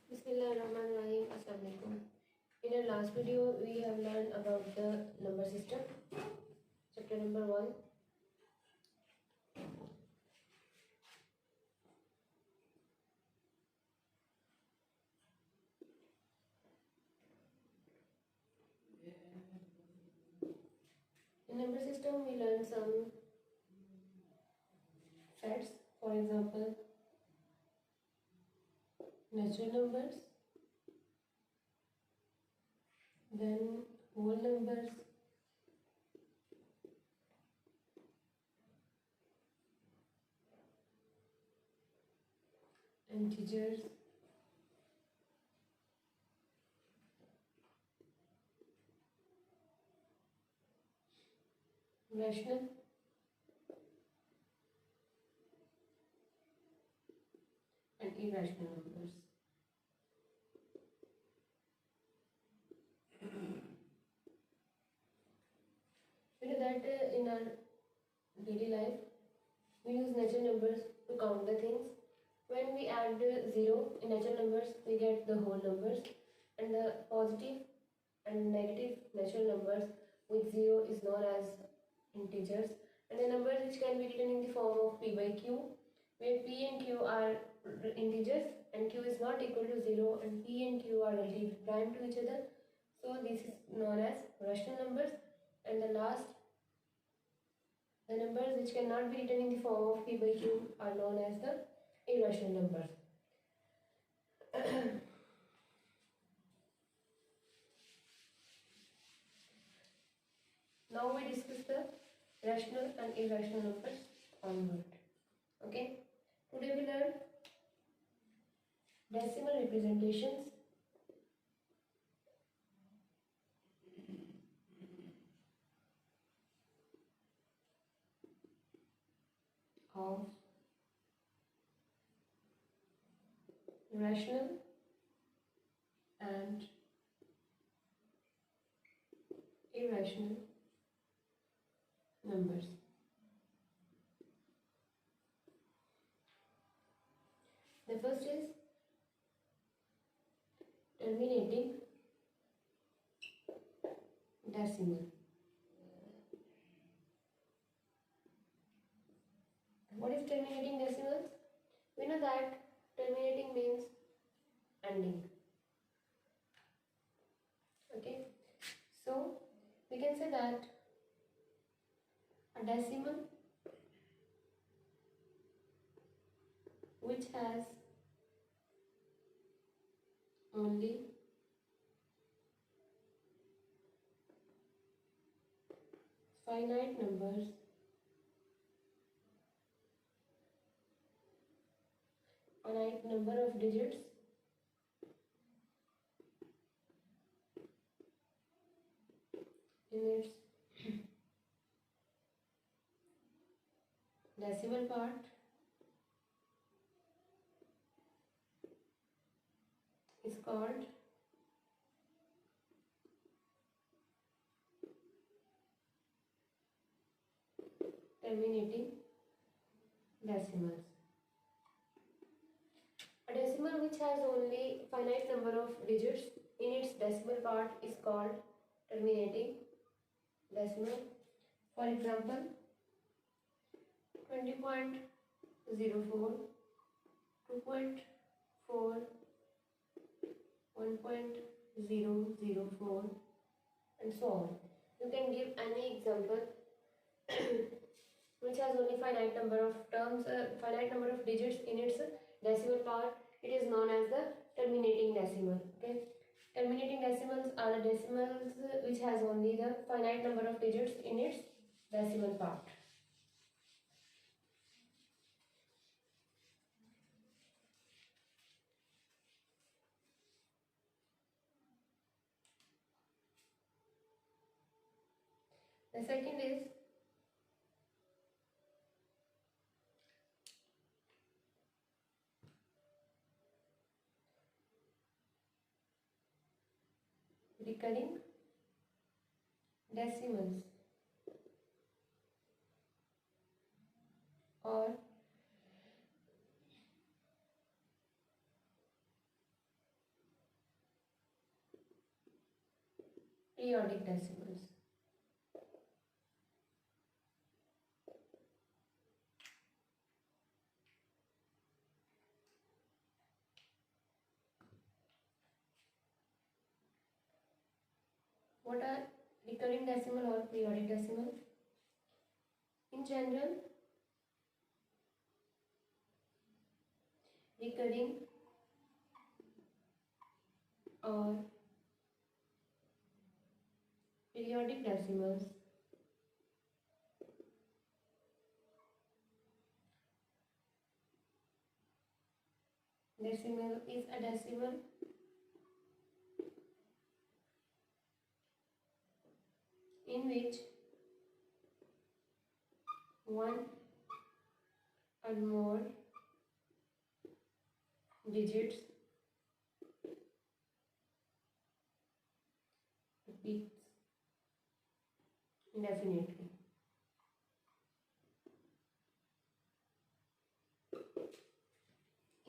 Bismillahirrahmanirrahim. Assalamu alaikum. In our last video, we have learned about the number system, chapter number 1. In number system, we learned some facts, for example, natural numbers, then whole numbers, integers, rational, and irrational numbers. We know that in our daily life, we use natural numbers to count the things. When we add 0 in natural numbers, we get the whole numbers, and the positive and negative natural numbers with 0 is known as integers, and the numbers which can be written in the form of p by q, where p and q are integers and q is not equal to 0, and p and q are relatively prime to each other, so this is known as rational numbers. And the last, the numbers which cannot be written in the form of p by q are known as the irrational numbers. Now we discuss the rational and irrational numbers onward. Okay. Today we learn decimal representations of rational and irrational numbers. The first is terminating decimal. What is terminating decimals? We know that terminating means ending. Okay, so we can say that a decimal which has only finite numbers finite number of digits in its decimal part is called terminating decimals. A decimal which has only finite number of digits in its decimal part is called terminating decimal. For example, 20.04, 2.4, 1.004, and so on. You can give any example which has only finite number of finite number of digits in its decimal part. It is known as the terminating decimal. Okay, terminating decimals are the decimals which has only the finite number of digits in its decimal part. The second is recurring decimals or periodic decimals. What are recurring decimal or periodic decimal? In general, recurring or periodic decimals decimal is a decimal in which one or more digits repeats indefinitely.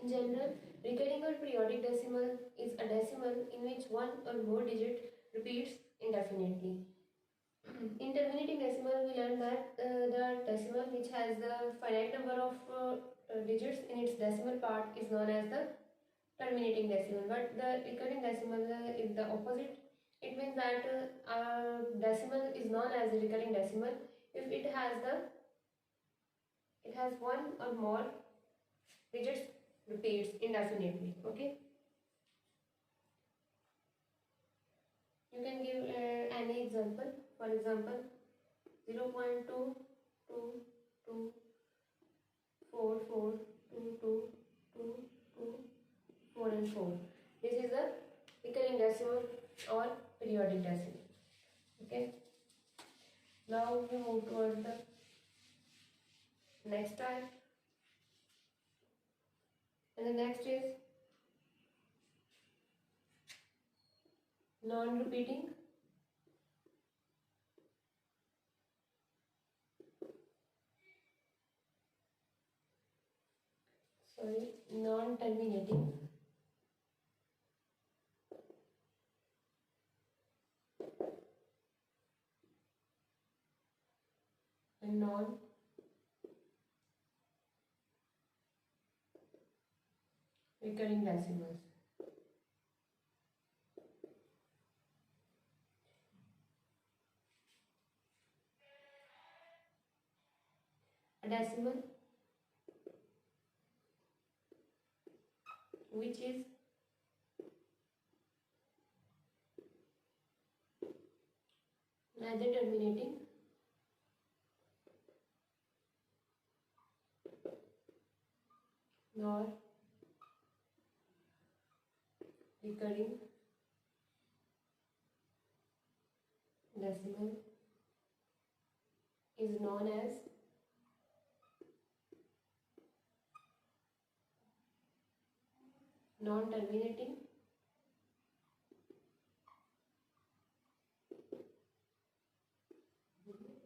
In general, recurring or periodic decimal is a decimal in which one or more digit repeats indefinitely. In terminating decimal, we learned that the decimal which has the finite number of digits in its decimal part is known as the terminating decimal, but the recurring decimal is the opposite. It means that decimal is known as a recurring decimal if it has one or more digits repeats indefinitely. Okay, you can give any example. For example, 0.222442222 and 4. This is a recurring decimal or periodic decimal. Okay. Now we move towards the next type, and the next is non-repeating non-terminating and non-recurring decimals. A decimal which is neither terminating nor recurring decimal is known as non-terminating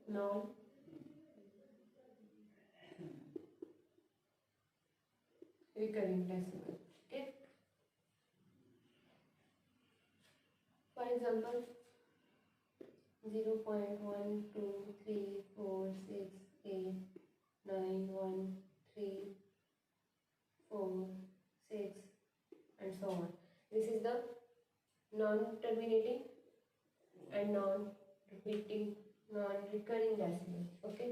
non-recurring decimal. Okay. For example, 0.12346891346 and so on. This is the non-terminating and non-repeating, non-recurring decimal. Okay.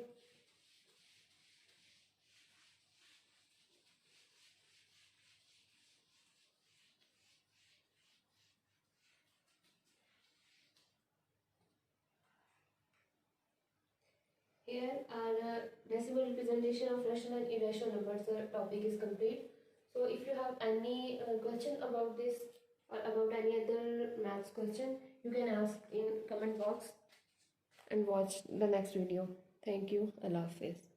Here our decimal representation of rational and irrational numbers topic is complete. So if you have any question about this or about any other maths question, you can ask in comment box and watch the next video. Thank you. Allah Hafiz.